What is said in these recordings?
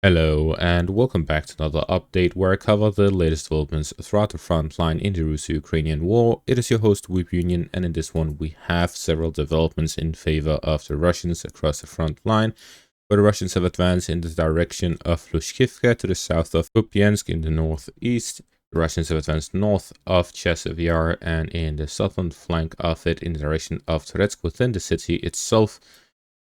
Hello and welcome back to another update where I cover the latest developments throughout the front line in the Russo-Ukrainian war. It is your host RUAF Union, and in this one we have several developments in favor of the Russians across the front line, where the Russians have advanced in the direction of Lushkivka to the south of Kupiansk in the northeast. The Russians have advanced north of Chasiv Yar and in the southern flank of it in the direction of Toretsk within the city itself.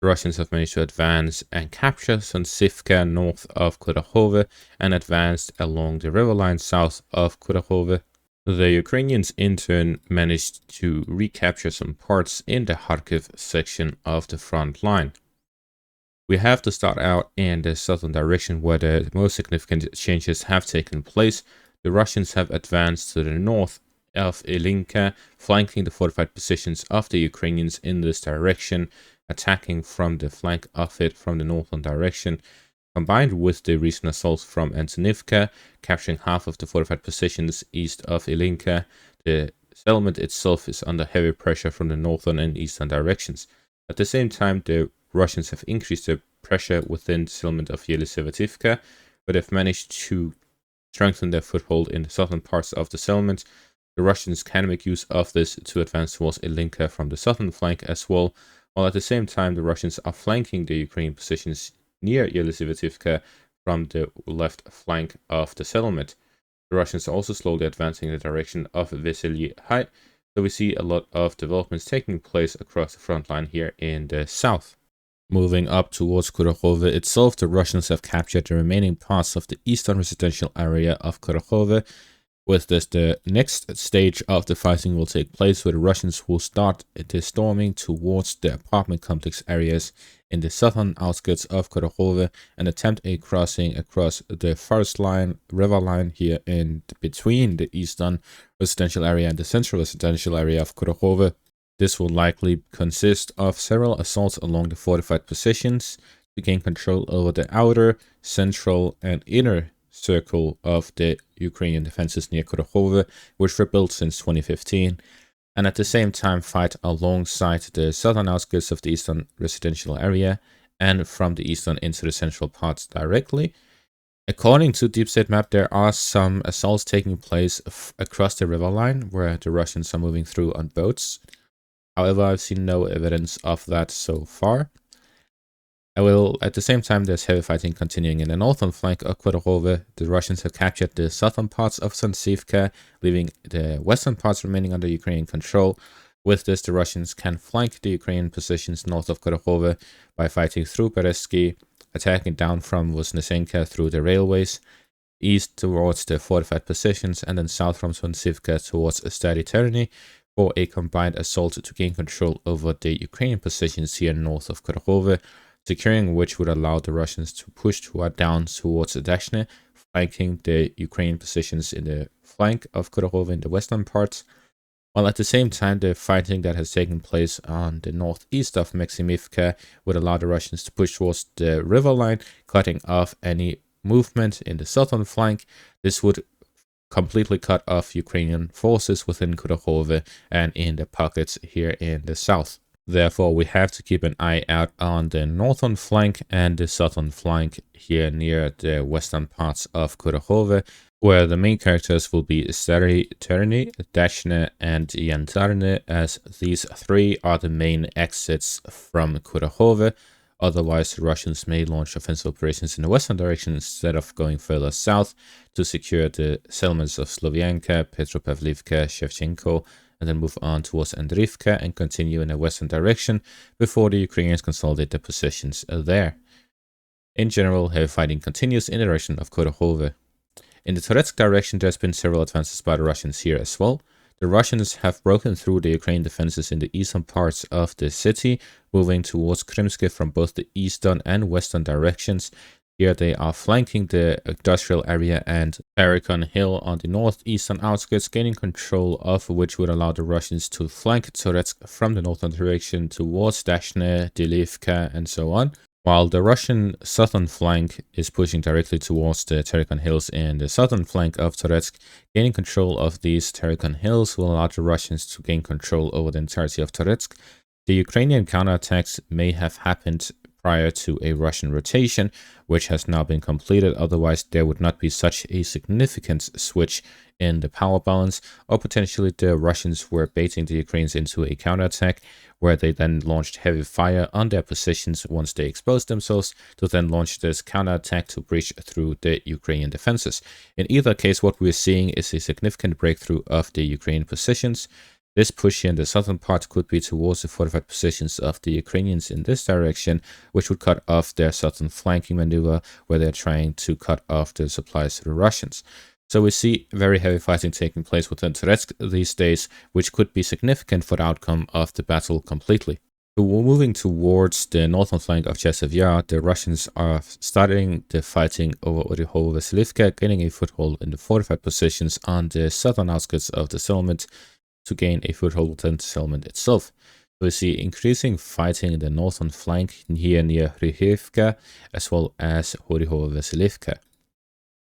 The Russians have managed to advance and capture Sonsivka north of Kurakhove and advanced along the river line south of Kurakhove. The Ukrainians in turn managed to recapture some parts in the Kharkiv section of the front line. We have to start out in the southern direction where the most significant changes have taken place. The Russians have advanced to the north of Ilinka, flanking the fortified positions of the Ukrainians in this direction, attacking from the flank of it from the northern direction, combined with the recent assaults from Antonivka, capturing half of the fortified positions east of Ilinka. The settlement itself is under heavy pressure from the northern and eastern directions. At the same time, the Russians have increased their pressure within the settlement of Yelisevativka, but have managed to strengthen their foothold in the southern parts of the settlement. The Russians can make use of this to advance towards Ilinka from the southern flank as well, while at the same time the Russians are flanking the Ukrainian positions near Yelisevativka from the left flank of the settlement. The Russians are also slowly advancing in the direction of Vesely Height, so we see a lot of developments taking place across the front line here in the south. Moving up towards Kurakhove itself, the Russians have captured the remaining parts of the eastern residential area of Kurakhove. With this, the next stage of the fighting will take place, where the Russians will start the storming towards the apartment complex areas in the southern outskirts of Kurakhove and attempt a crossing across the forest line, river line here in between the eastern residential area and the central residential area of Kurakhove. This will likely consist of several assaults along the fortified positions to gain control over the outer, central, and inner circle of the Ukrainian defenses near Kurakhove, which were built since 2015, and at the same time fight alongside the southern outskirts of the eastern residential area and from the eastern into the central parts directly. According to Deep State Map, there are some assaults taking place across the river line where the Russians are moving through on boats. However, I've seen no evidence of that so far. At the same time, there's heavy fighting continuing in the northern flank of Kurakhove. The Russians have captured the southern parts of Sonsivka, leaving the western parts remaining under Ukrainian control. With this, the Russians can flank the Ukrainian positions north of Kurakhove by fighting through Toretsk, attacking down from Voznesenka through the railways, east towards the fortified positions, and then south from Sonsivka towards Stary Terny for a combined assault to gain control over the Ukrainian positions here north of Kurakhove, securing which would allow the Russians to push down towards Dashne, flanking the Ukrainian positions in the flank of Kurakhove in the western parts, while at the same time the fighting that has taken place on the northeast of Maximivka would allow the Russians to push towards the river line, cutting off any movement in the southern flank. This would completely cut off Ukrainian forces within Kurakhove and in the pockets here in the south. Therefore, we have to keep an eye out on the northern flank and the southern flank here near the western parts of Kurakhove, where the main characters will be Stary Terny, Dashne, and Yantarne, as these three are the main exits from Kurakhove. Otherwise, the Russians may launch offensive operations in the western direction instead of going further south to secure the settlements of Slovyanka, Petropavlivka, Shevchenko, and then move on towards Andrivka and continue in the western direction before the Ukrainians consolidate their positions there. In general, heavy fighting continues in the direction of Kurakhove. In the Toretsk direction, there's been several advances by the Russians here as well. The Russians have broken through the Ukrainian defenses in the eastern parts of the city, moving towards Krymsk from both the eastern and western directions. Here they are flanking the industrial area and Terikon Hill on the northeastern outskirts, gaining control of which would allow the Russians to flank Toretsk from the northern direction towards Dashne, Delivka, and so on. While the Russian southern flank is pushing directly towards the Terikon Hills in the southern flank of Toretsk, gaining control of these Terikon Hills will allow the Russians to gain control over the entirety of Toretsk. The Ukrainian counterattacks may have happened prior to a Russian rotation, which has now been completed. Otherwise, there would not be such a significant switch in the power balance, or potentially the Russians were baiting the Ukrainians into a counterattack, where they then launched heavy fire on their positions once they exposed themselves, to then launch this counterattack to breach through the Ukrainian defenses. In either case, what we're seeing is a significant breakthrough of the Ukrainian positions. This push here in the southern part could be towards the fortified positions of the Ukrainians in this direction, which would cut off their southern flanking maneuver, where they're trying to cut off the supplies to the Russians. So we see very heavy fighting taking place within Toretsk these days, which could be significant for the outcome of the battle completely. So we're moving towards the northern flank of Chasiv Yar. The Russians are starting the fighting over Kurakhove, gaining a foothold in the fortified positions on the southern outskirts of the settlement to gain a foothold within the settlement itself. So we see increasing fighting in the northern flank here near Kharkiv, as well as Kurakhove.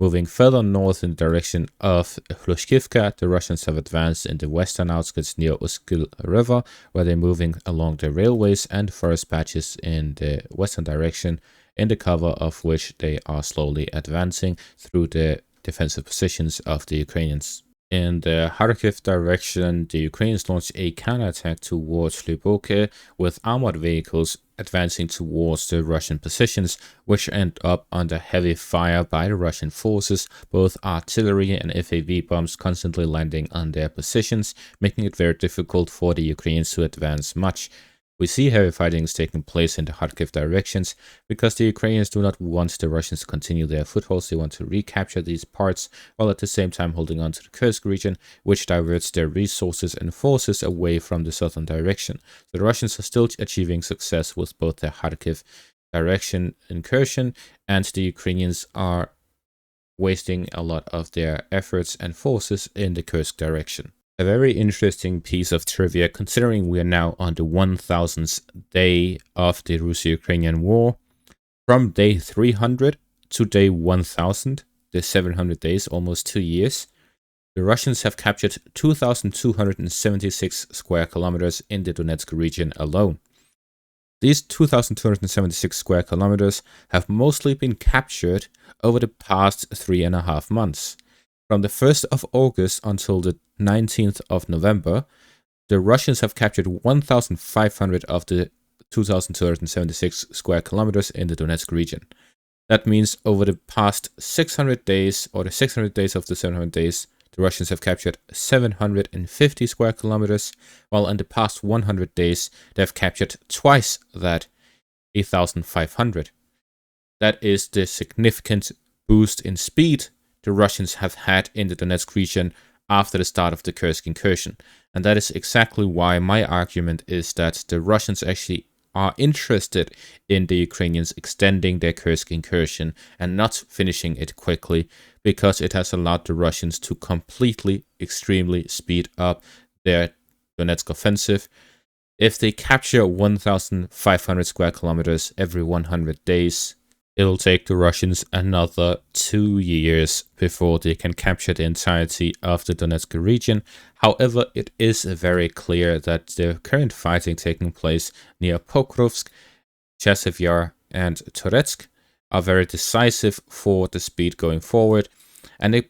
Moving further north in the direction of Kurakhove, the Russians have advanced in the western outskirts near Uskil River, where they're moving along the railways and forest patches in the western direction, in the cover of which they are slowly advancing through the defensive positions of the Ukrainians. In the Kharkiv direction, the Ukrainians launched a counterattack towards Lyboke with armored vehicles advancing towards the Russian positions, which end up under heavy fire by the Russian forces, both artillery and FAV bombs constantly landing on their positions, making it very difficult for the Ukrainians to advance much. We see heavy fighting is taking place in the Kharkiv directions because the Ukrainians do not want the Russians to continue their footholds. They want to recapture these parts, while at the same time holding on to the Kursk region, which diverts their resources and forces away from the southern direction. So the Russians are still achieving success with both the Kharkiv direction incursion, and the Ukrainians are wasting a lot of their efforts and forces in the Kursk direction. A very interesting piece of trivia, considering we are now on the 1000th day of the Russo-Ukrainian war. From day 300 to day 1000, the 700 days, almost 2 years, the Russians have captured 2,276 square kilometers in the Donetsk region alone. These 2,276 square kilometers have mostly been captured over the past 3.5 months. From the 1st of August until the 19th of November, the Russians have captured 1,500 of the 2,276 square kilometers in the Donetsk region. That means over the past 600 days, or the 600 days of the 700 days, the Russians have captured 750 square kilometers, while in the past 100 days, they have captured twice that, 1,500. That is the significant boost in speed the Russians have had in the Donetsk region after the start of the Kursk incursion. And that is exactly why my argument is that the Russians actually are interested in the Ukrainians extending their Kursk incursion and not finishing it quickly, because it has allowed the Russians to completely, extremely speed up their Donetsk offensive. If they capture 1,500 square kilometers every 100 days, it'll take the Russians another 2 years before they can capture the entirety of the Donetsk region. However, it is very clear that the current fighting taking place near Pokrovsk, Chasiv Yar, and Toretsk are very decisive for the speed going forward. And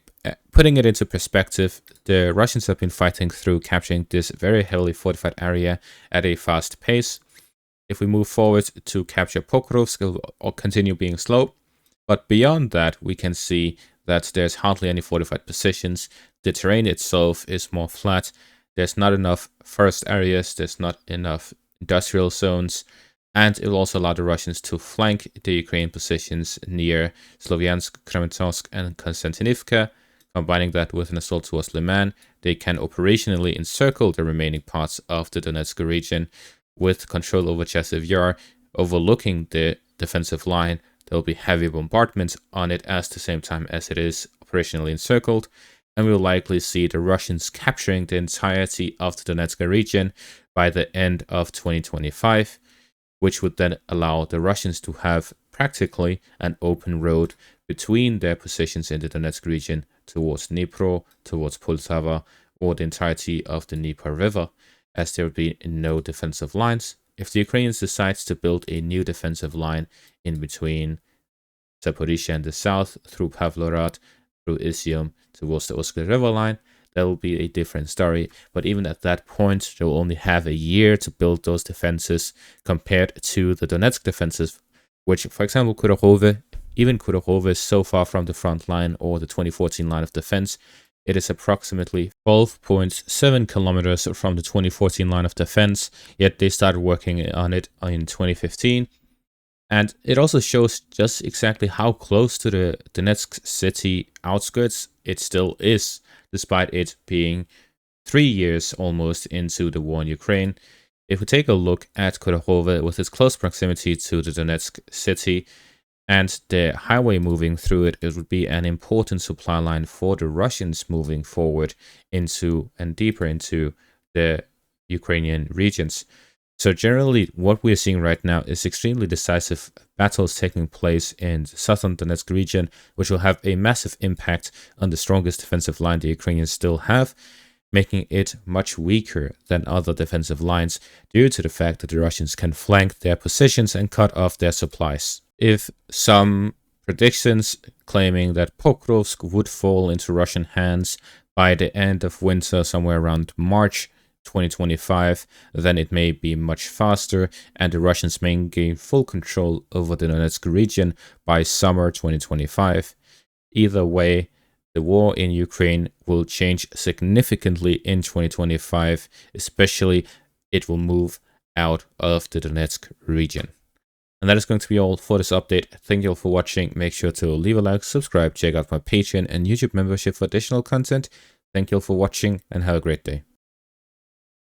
putting it into perspective, the Russians have been fighting through capturing this very heavily fortified area at a fast pace. If we move forward to capture Pokrovsk, it'll continue being slow. But beyond that, we can see that there's hardly any fortified positions. The terrain itself is more flat. There's not enough forest areas. There's not enough industrial zones. And it will also allow the Russians to flank the Ukrainian positions near Slovyansk, Kramatorsk, and Konstantinivka. Combining that with an assault towards Liman, they can operationally encircle the remaining parts of the Donetsk region. With control over Chasiv Yar overlooking the defensive line, there will be heavy bombardments on it at the same time as it is operationally encircled, and we'll likely see the Russians capturing the entirety of the Donetsk region by the end of 2025, which would then allow the Russians to have practically an open road between their positions in the Donetsk region towards Dnipro, towards Poltava, or the entirety of the Dnieper River, as there would be no defensive lines if the Ukrainians decide to build a new defensive line in between Zaporizhia in the south, through Pavlograd, through Izium, towards the Oskar River line, that will be a different story. But even at that point, they will only have a year to build those defenses compared to the Donetsk defenses, which, for example, Kurakhove is so far from the front line or the 2014 line of defense. It is approximately 12.7 kilometers from the 2014 line of defense, yet they started working on it in 2015. And it also shows just exactly how close to the Donetsk city outskirts it still is, despite it being 3 years almost into the war in Ukraine. If we take a look at Kurakhove with its close proximity to the Donetsk city and the highway moving through it, it would be an important supply line for the Russians moving forward into and deeper into the Ukrainian regions. So generally, what we're seeing right now is extremely decisive battles taking place in the southern Donetsk region, which will have a massive impact on the strongest defensive line the Ukrainians still have, making it much weaker than other defensive lines due to the fact that the Russians can flank their positions and cut off their supplies. If some predictions claiming that Pokrovsk would fall into Russian hands by the end of winter, somewhere around March 2025, then it may be much faster, and the Russians may gain full control over the Donetsk region by summer 2025. Either way, the war in Ukraine will change significantly in 2025, especially it will move out of the Donetsk region. And that is going to be all for this update. Thank you all for watching. Make sure to leave a like, subscribe, check out my Patreon and YouTube membership for additional content. Thank you all for watching and have a great day.